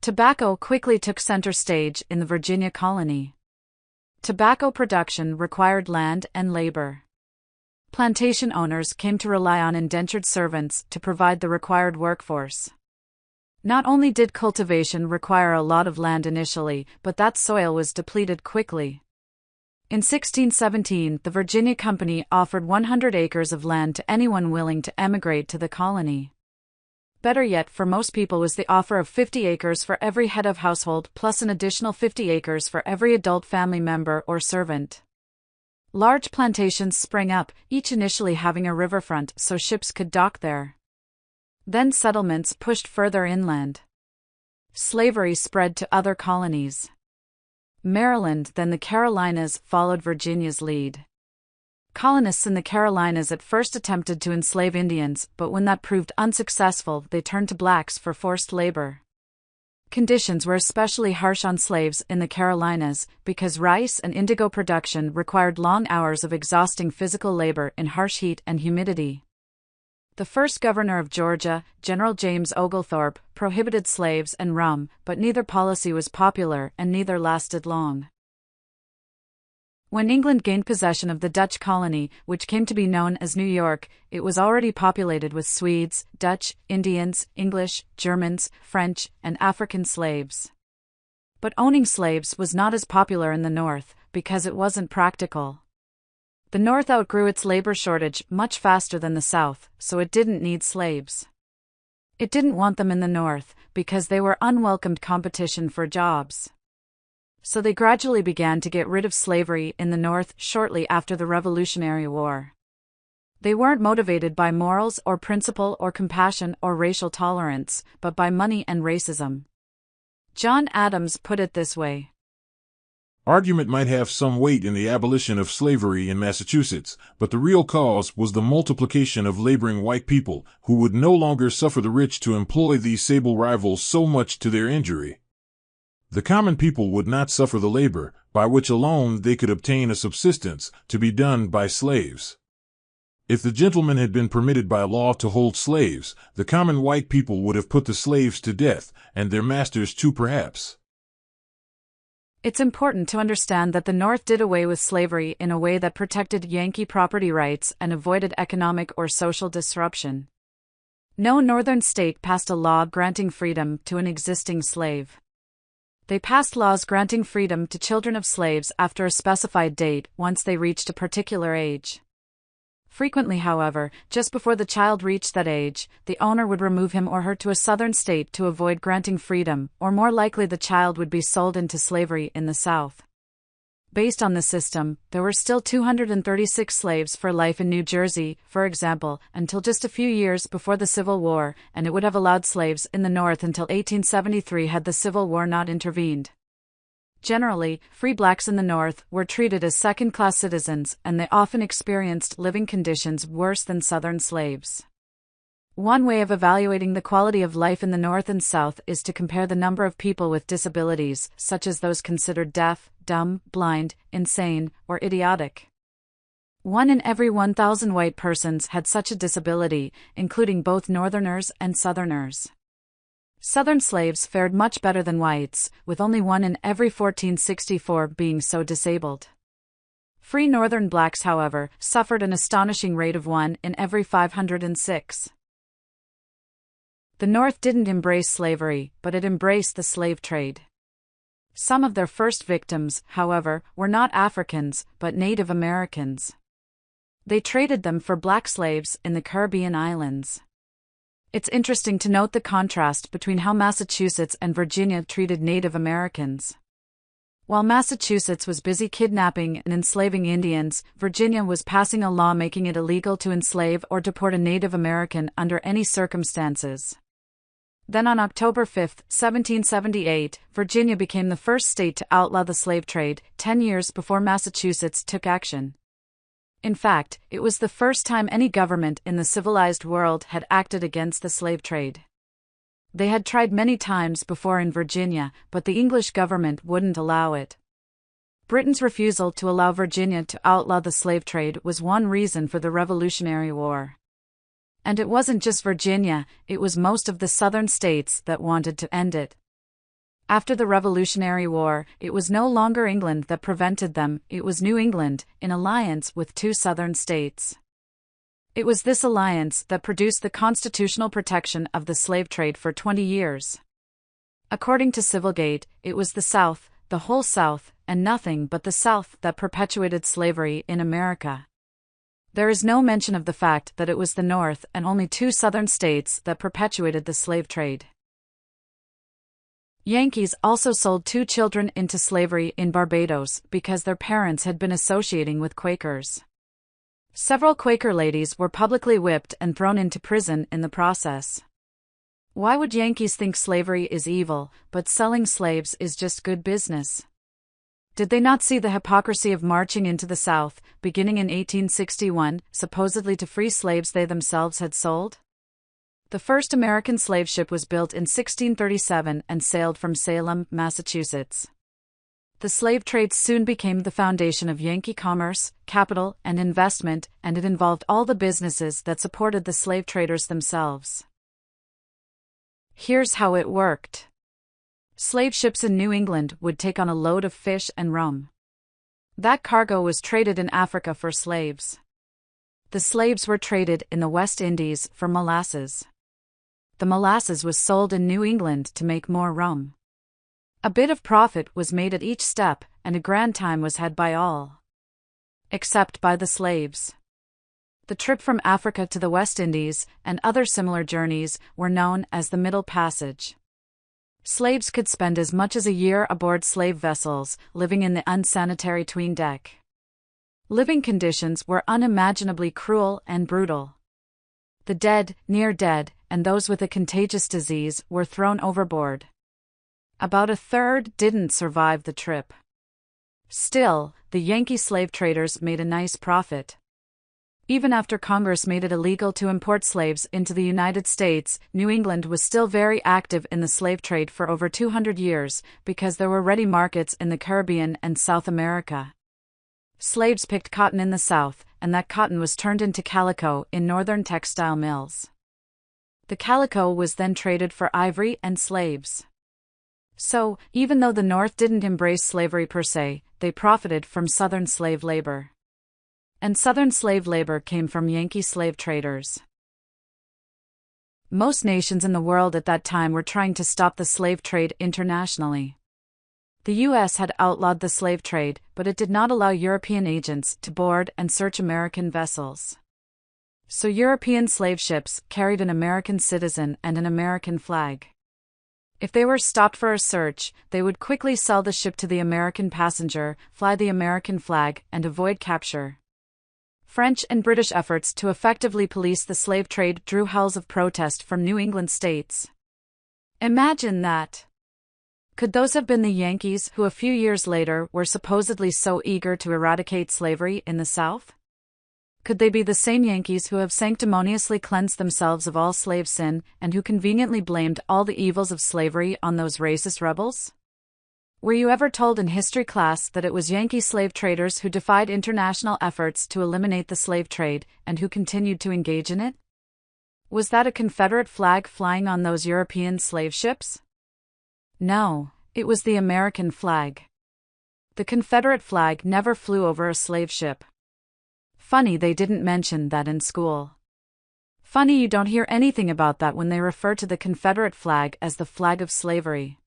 Tobacco quickly took center stage in the Virginia colony. Tobacco production required land and labor. Plantation owners came to rely on indentured servants to provide the required workforce. Not only did cultivation require a lot of land initially, but that soil was depleted quickly. In 1617, the Virginia Company offered 100 acres of land to anyone willing to emigrate to the colony. Better yet for most people was the offer of 50 acres for every head of household plus an additional 50 acres for every adult family member or servant. Large plantations sprang up, each initially having a riverfront so ships could dock there. Then settlements pushed further inland. Slavery spread to other colonies. Maryland, then the Carolinas, followed Virginia's lead. Colonists in the Carolinas at first attempted to enslave Indians, but when that proved unsuccessful, they turned to blacks for forced labor. Conditions were especially harsh on slaves in the Carolinas because rice and indigo production required long hours of exhausting physical labor in harsh heat and humidity. The first governor of Georgia, General James Oglethorpe, prohibited slaves and rum, but neither policy was popular and neither lasted long. When England gained possession of the Dutch colony, which came to be known as New York, it was already populated with Swedes, Dutch, Indians, English, Germans, French, and African slaves. But owning slaves was not as popular in the North, because it wasn't practical. The North outgrew its labor shortage much faster than the South, so it didn't need slaves. It didn't want them in the North, because they were unwelcomed competition for jobs. So they gradually began to get rid of slavery in the North shortly after the Revolutionary War. They weren't motivated by morals or principle or compassion or racial tolerance, but by money and racism. John Adams put it this way. Argument might have some weight in the abolition of slavery in Massachusetts, but the real cause was the multiplication of laboring white people, who would no longer suffer the rich to employ these sable rivals so much to their injury. The common people would not suffer the labor, by which alone they could obtain a subsistence, to be done by slaves. If the gentlemen had been permitted by law to hold slaves, the common white people would have put the slaves to death, and their masters too perhaps. It's important to understand that the North did away with slavery in a way that protected Yankee property rights and avoided economic or social disruption. No Northern state passed a law granting freedom to an existing slave. They passed laws granting freedom to children of slaves after a specified date once they reached a particular age. Frequently, however, just before the child reached that age, the owner would remove him or her to a southern state to avoid granting freedom, or more likely the child would be sold into slavery in the South. Based on the system, there were still 236 slaves for life in New Jersey, for example, until just a few years before the Civil War, and it would have allowed slaves in the North until 1873 had the Civil War not intervened. Generally, free blacks in the North were treated as second-class citizens, and they often experienced living conditions worse than Southern slaves. One way of evaluating the quality of life in the North and South is to compare the number of people with disabilities, such as those considered deaf, dumb, blind, insane, or idiotic. 1 in every 1,000 white persons had such a disability, including both Northerners and Southerners. Southern slaves fared much better than whites, with only 1 in every 1,464 being so disabled. Free Northern blacks, however, suffered an astonishing rate of 1 in every 506. The North didn't embrace slavery, but it embraced the slave trade. Some of their first victims, however, were not Africans, but Native Americans. They traded them for black slaves in the Caribbean islands. It's interesting to note the contrast between how Massachusetts and Virginia treated Native Americans. While Massachusetts was busy kidnapping and enslaving Indians, Virginia was passing a law making it illegal to enslave or deport a Native American under any circumstances. Then on October 5, 1778, Virginia became the first state to outlaw the slave trade, 10 years before Massachusetts took action. In fact, it was the first time any government in the civilized world had acted against the slave trade. They had tried many times before in Virginia, but the English government wouldn't allow it. Britain's refusal to allow Virginia to outlaw the slave trade was one reason for the Revolutionary War. And it wasn't just Virginia, it was most of the southern states that wanted to end it. After the Revolutionary War, it was no longer England that prevented them, it was New England, in alliance with two southern states. It was this alliance that produced the constitutional protection of the slave trade for 20 years. According to Civilgate, it was the South, the whole South, and nothing but the South that perpetuated slavery in America. There is no mention of the fact that it was the North and only two southern states that perpetuated the slave trade. Yankees also sold 2 children into slavery in Barbados because their parents had been associating with Quakers. Several Quaker ladies were publicly whipped and thrown into prison in the process. Why would Yankees think slavery is evil, but selling slaves is just good business? Did they not see the hypocrisy of marching into the South, beginning in 1861, supposedly to free slaves they themselves had sold? The first American slave ship was built in 1637 and sailed from Salem, Massachusetts. The slave trade soon became the foundation of Yankee commerce, capital, and investment, and it involved all the businesses that supported the slave traders themselves. Here's how it worked. Slave ships in New England would take on a load of fish and rum. That cargo was traded in Africa for slaves. The slaves were traded in the West Indies for molasses. The molasses was sold in New England to make more rum. A bit of profit was made at each step, and a grand time was had by all. Except by the slaves. The trip from Africa to the West Indies, and other similar journeys, were known as the Middle Passage. Slaves could spend as much as a year aboard slave vessels, living in the unsanitary 'tween deck. Living conditions were unimaginably cruel and brutal. The dead, near dead, and those with a contagious disease were thrown overboard. About a third didn't survive the trip. Still, the Yankee slave traders made a nice profit. Even after Congress made it illegal to import slaves into the United States, New England was still very active in the slave trade for over 200 years, because there were ready markets in the Caribbean and South America. Slaves picked cotton in the South, and that cotton was turned into calico in northern textile mills. The calico was then traded for ivory and slaves. So, even though the North didn't embrace slavery per se, they profited from Southern slave labor. And Southern slave labor came from Yankee slave traders. Most nations in the world at that time were trying to stop the slave trade internationally. The U.S. had outlawed the slave trade, but it did not allow European agents to board and search American vessels. So European slave ships carried an American citizen and an American flag. If they were stopped for a search, they would quickly sell the ship to the American passenger, fly the American flag, and avoid capture. French and British efforts to effectively police the slave trade drew howls of protest from New England states. Imagine that! Could those have been the Yankees who a few years later were supposedly so eager to eradicate slavery in the South? Could they be the same Yankees who have sanctimoniously cleansed themselves of all slave sin, and who conveniently blamed all the evils of slavery on those racist rebels? Were you ever told in history class that it was Yankee slave traders who defied international efforts to eliminate the slave trade, and who continued to engage in it? Was that a Confederate flag flying on those European slave ships? No, it was the American flag. The Confederate flag never flew over a slave ship. Funny they didn't mention that in school. Funny you don't hear anything about that when they refer to the Confederate flag as the flag of slavery.